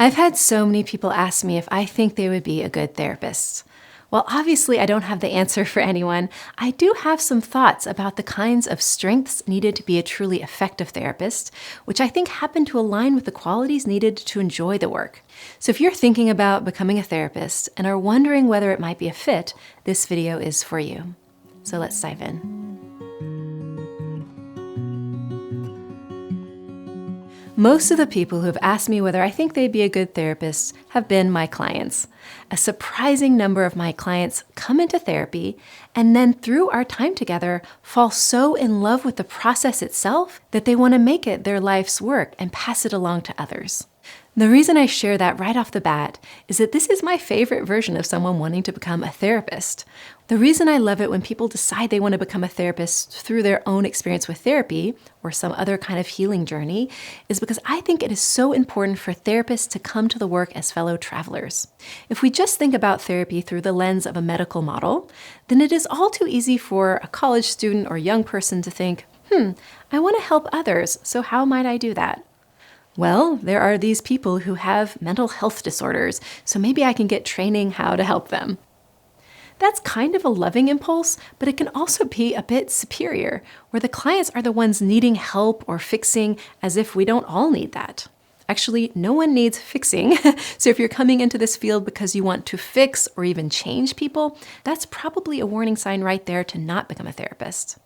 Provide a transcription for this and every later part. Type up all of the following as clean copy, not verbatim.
I've had so many people ask me if I think they would be a good therapist. While obviously I don't have the answer for anyone, I do have some thoughts about the kinds of strengths needed to be a truly effective therapist, which I think happen to align with the qualities needed to enjoy the work. So if you're thinking about becoming a therapist and are wondering whether it might be a fit, this video is for you. So let's dive in. Most of the people who have asked me whether I think they'd be a good therapist have been my clients. A surprising number of my clients come into therapy and then through our time together fall so in love with the process itself that they want to make it their life's work and pass it along to others. The reason I share that right off the bat is that this is my favorite version of someone wanting to become a therapist. The reason I love it when people decide they want to become a therapist through their own experience with therapy or some other kind of healing journey is because I think it is so important for therapists to come to the work as fellow travelers. If we just think about therapy through the lens of a medical model, then it is all too easy for a college student or young person to think, I want to help others, so how might I do that? Well, there are these people who have mental health disorders, so maybe I can get training how to help them. That's kind of a loving impulse, but it can also be a bit superior, where the clients are the ones needing help or fixing as if we don't all need that. Actually, no one needs fixing. So if you're coming into this field because you want to fix or even change people, that's probably a warning sign right there to not become a therapist.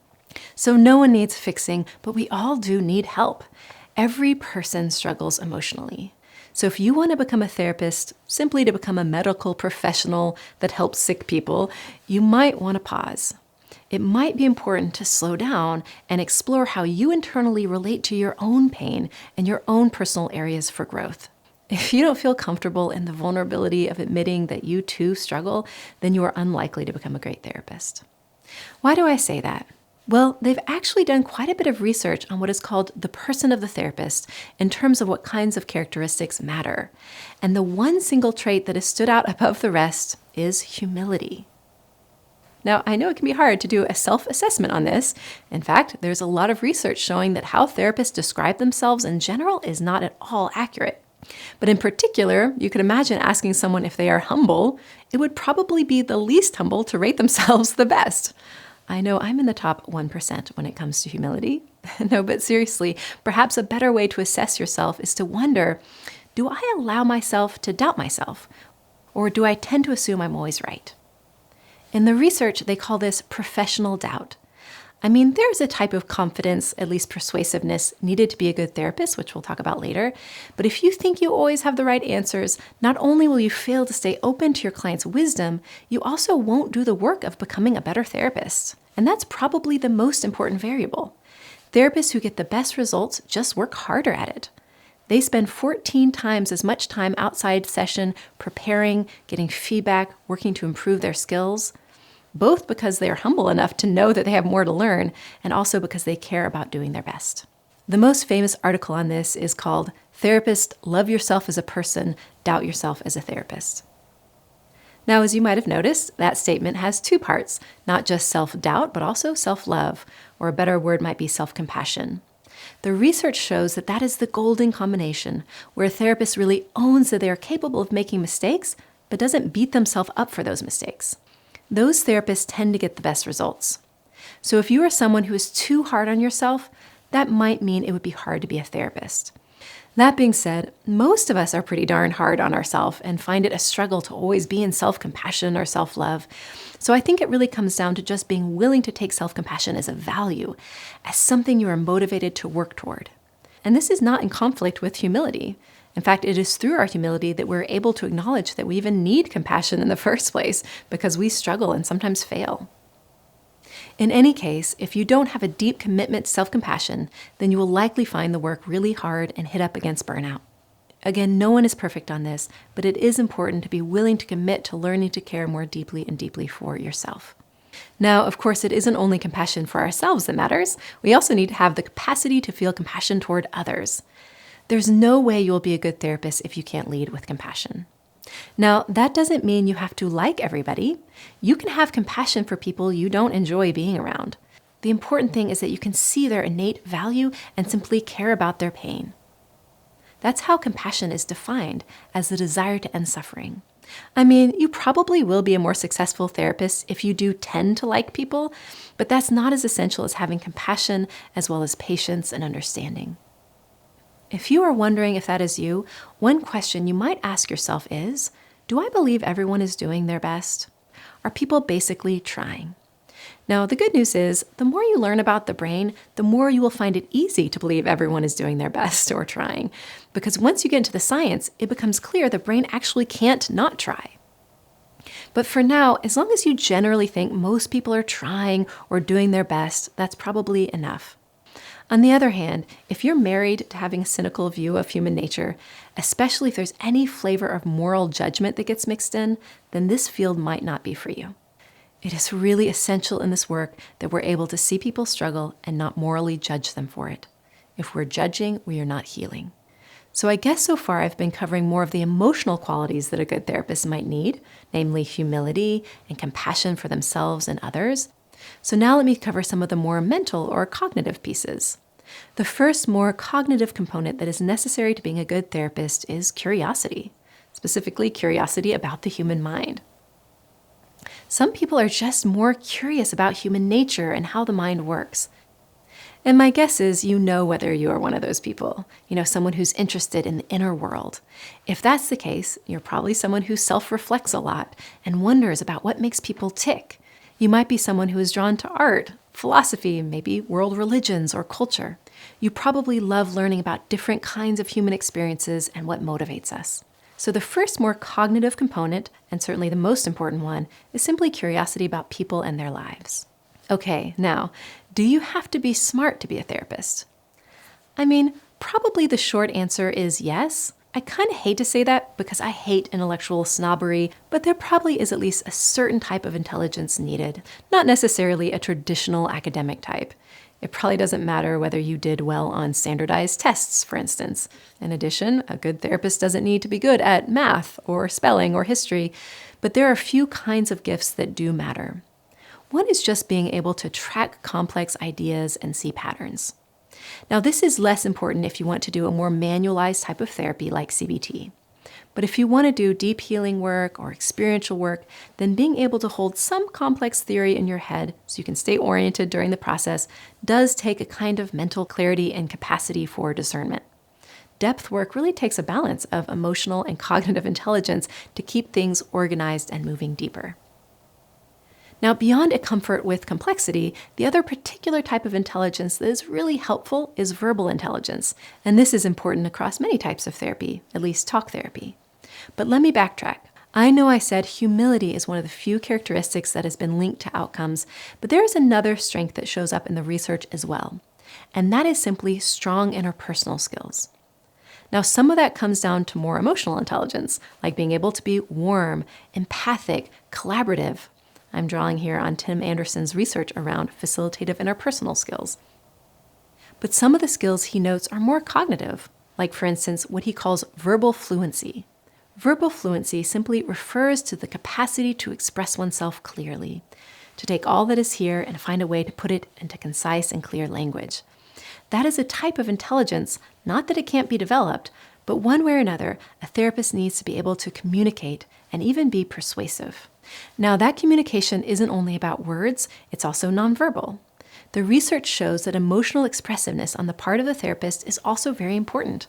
So no one needs fixing, but we all do need help. Every person struggles emotionally. So if you want to become a therapist simply to become a medical professional that helps sick people, you might want to pause. It might be important to slow down and explore how you internally relate to your own pain and your own personal areas for growth. If you don't feel comfortable in the vulnerability of admitting that you too struggle, then you are unlikely to become a great therapist. Why do I say that? Well, they've actually done quite a bit of research on what is called the person of the therapist in terms of what kinds of characteristics matter. And the one single trait that has stood out above the rest is humility. Now, I know it can be hard to do a self-assessment on this. In fact, there's a lot of research showing that how therapists describe themselves in general is not at all accurate. But in particular, you could imagine asking someone if they are humble. It would probably be the least humble to rate themselves the best. I know I'm in the top 1% when it comes to humility. No, but seriously, perhaps a better way to assess yourself is to wonder, do I allow myself to doubt myself? Or do I tend to assume I'm always right? In the research, they call this professional doubt. I mean, there's a type of confidence, at least persuasiveness, needed to be a good therapist, which we'll talk about later. But if you think you always have the right answers, not only will you fail to stay open to your client's wisdom, you also won't do the work of becoming a better therapist. And that's probably the most important variable. Therapists who get the best results just work harder at it. They spend 14 times as much time outside session preparing, getting feedback, working to improve their skills, both because they are humble enough to know that they have more to learn, and also because they care about doing their best. The most famous article on this is called "Therapist, Love Yourself as a Person, Doubt Yourself as a Therapist." Now, as you might have noticed, that statement has two parts, not just self-doubt, but also self-love, or a better word might be self-compassion. The research shows that that is the golden combination, where a therapist really owns that they are capable of making mistakes, but doesn't beat themselves up for those mistakes. Those therapists tend to get the best results. So if you are someone who is too hard on yourself, that might mean it would be hard to be a therapist. That being said, most of us are pretty darn hard on ourselves and find it a struggle to always be in self-compassion or self-love. So I think it really comes down to just being willing to take self-compassion as a value, as something you are motivated to work toward. And this is not in conflict with humility. In fact, it is through our humility that we're able to acknowledge that we even need compassion in the first place because we struggle and sometimes fail. In any case, if you don't have a deep commitment to self-compassion, then you will likely find the work really hard and hit up against burnout. Again, no one is perfect on this, but it is important to be willing to commit to learning to care more deeply and deeply for yourself. Now, of course, it isn't only compassion for ourselves that matters. We also need to have the capacity to feel compassion toward others. There's no way you'll be a good therapist if you can't lead with compassion. Now, that doesn't mean you have to like everybody. You can have compassion for people you don't enjoy being around. The important thing is that you can see their innate value and simply care about their pain. That's how compassion is defined, as the desire to end suffering. I mean, you probably will be a more successful therapist if you do tend to like people, but that's not as essential as having compassion as well as patience and understanding. If you are wondering if that is you, one question you might ask yourself is, do I believe everyone is doing their best? Are people basically trying? Now, the good news is, the more you learn about the brain, the more you will find it easy to believe everyone is doing their best or trying. Because once you get into the science, it becomes clear the brain actually can't not try. But for now, as long as you generally think most people are trying or doing their best, that's probably enough. On the other hand, if you're married to having a cynical view of human nature, especially if there's any flavor of moral judgment that gets mixed in, then this field might not be for you. It is really essential in this work that we're able to see people struggle and not morally judge them for it. If we're judging, we are not healing. So I guess so far I've been covering more of the emotional qualities that a good therapist might need, namely humility and compassion for themselves and others. So now let me cover some of the more mental or cognitive pieces. The first more cognitive component that is necessary to being a good therapist is curiosity, specifically curiosity about the human mind. Some people are just more curious about human nature and how the mind works. And my guess is you know whether you are one of those people, someone who's interested in the inner world. If that's the case, you're probably someone who self-reflects a lot and wonders about what makes people tick. You might be someone who is drawn to art, philosophy, maybe world religions or culture. You probably love learning about different kinds of human experiences and what motivates us. So the first more cognitive component, and certainly the most important one, is simply curiosity about people and their lives. Okay, now, do you have to be smart to be a therapist? I mean, probably the short answer is yes. I kind of hate to say that because I hate intellectual snobbery, but there probably is at least a certain type of intelligence needed, not necessarily a traditional academic type. It probably doesn't matter whether you did well on standardized tests, for instance. In addition, a good therapist doesn't need to be good at math or spelling or history, but there are a few kinds of gifts that do matter. One is just being able to track complex ideas and see patterns. Now, this is less important if you want to do a more manualized type of therapy like CBT. But if you want to do deep healing work or experiential work, then being able to hold some complex theory in your head so you can stay oriented during the process does take a kind of mental clarity and capacity for discernment. Depth work really takes a balance of emotional and cognitive intelligence to keep things organized and moving deeper. Now, beyond a comfort with complexity, the other particular type of intelligence that is really helpful is verbal intelligence. And this is important across many types of therapy, at least talk therapy. But let me backtrack. I know I said humility is one of the few characteristics that has been linked to outcomes, but there is another strength that shows up in the research as well. And that is simply strong interpersonal skills. Now, some of that comes down to more emotional intelligence, like being able to be warm, empathic, collaborative. I'm drawing here on Tim Anderson's research around facilitative interpersonal skills. But some of the skills he notes are more cognitive, like, for instance, what he calls verbal fluency. Verbal fluency simply refers to the capacity to express oneself clearly, to take all that is here and find a way to put it into concise and clear language. That is a type of intelligence, not that it can't be developed, but one way or another, a therapist needs to be able to communicate and even be persuasive. Now, that communication isn't only about words, it's also nonverbal. The research shows that emotional expressiveness on the part of the therapist is also very important.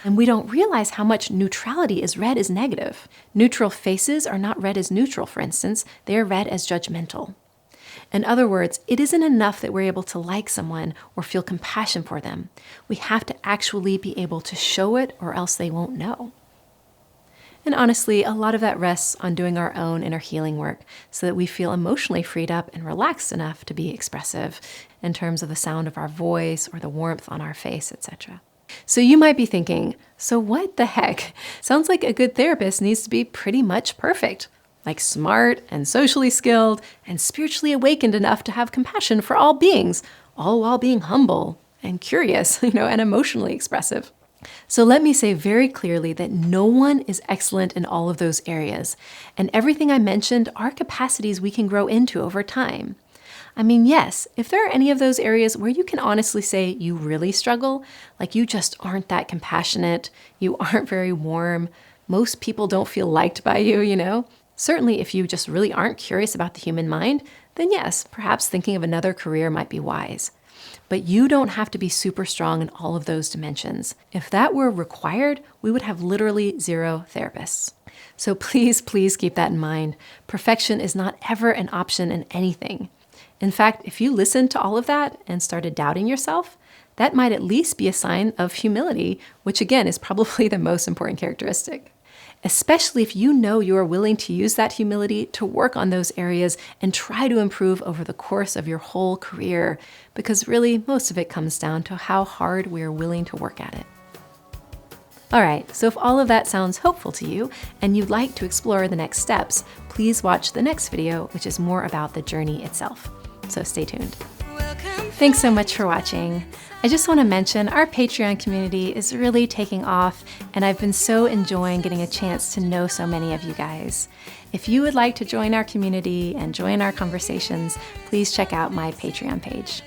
And we don't realize how much neutrality is read as negative. Neutral faces are not read as neutral, for instance, they are read as judgmental. In other words, it isn't enough that we're able to like someone or feel compassion for them. We have to actually be able to show it, or else they won't know. And honestly, a lot of that rests on doing our own inner healing work so that we feel emotionally freed up and relaxed enough to be expressive in terms of the sound of our voice or the warmth on our face, etc. So you might be thinking, so what the heck? Sounds like a good therapist needs to be pretty much perfect, like smart and socially skilled and spiritually awakened enough to have compassion for all beings, all while being humble and curious, and emotionally expressive. So let me say very clearly that no one is excellent in all of those areas, and everything I mentioned are capacities we can grow into over time. I mean, yes, if there are any of those areas where you can honestly say you really struggle, like you just aren't that compassionate, you aren't very warm, most people don't feel liked by you. Certainly, if you just really aren't curious about the human mind, then yes, perhaps thinking of another career might be wise. But you don't have to be super strong in all of those dimensions. If that were required, we would have literally 0 therapists. So please, please keep that in mind. Perfection is not ever an option in anything. In fact, if you listened to all of that and started doubting yourself, that might at least be a sign of humility, which again is probably the most important characteristic. Especially if you know you are willing to use that humility to work on those areas and try to improve over the course of your whole career, because really most of it comes down to how hard we are willing to work at it. All right, so if all of that sounds hopeful to you and you'd like to explore the next steps, please watch the next video, which is more about the journey itself. So stay tuned. Thanks so much for watching. I just want to mention our Patreon community is really taking off, and I've been so enjoying getting a chance to know so many of you guys. If you would like to join our community and join our conversations, please check out my Patreon page.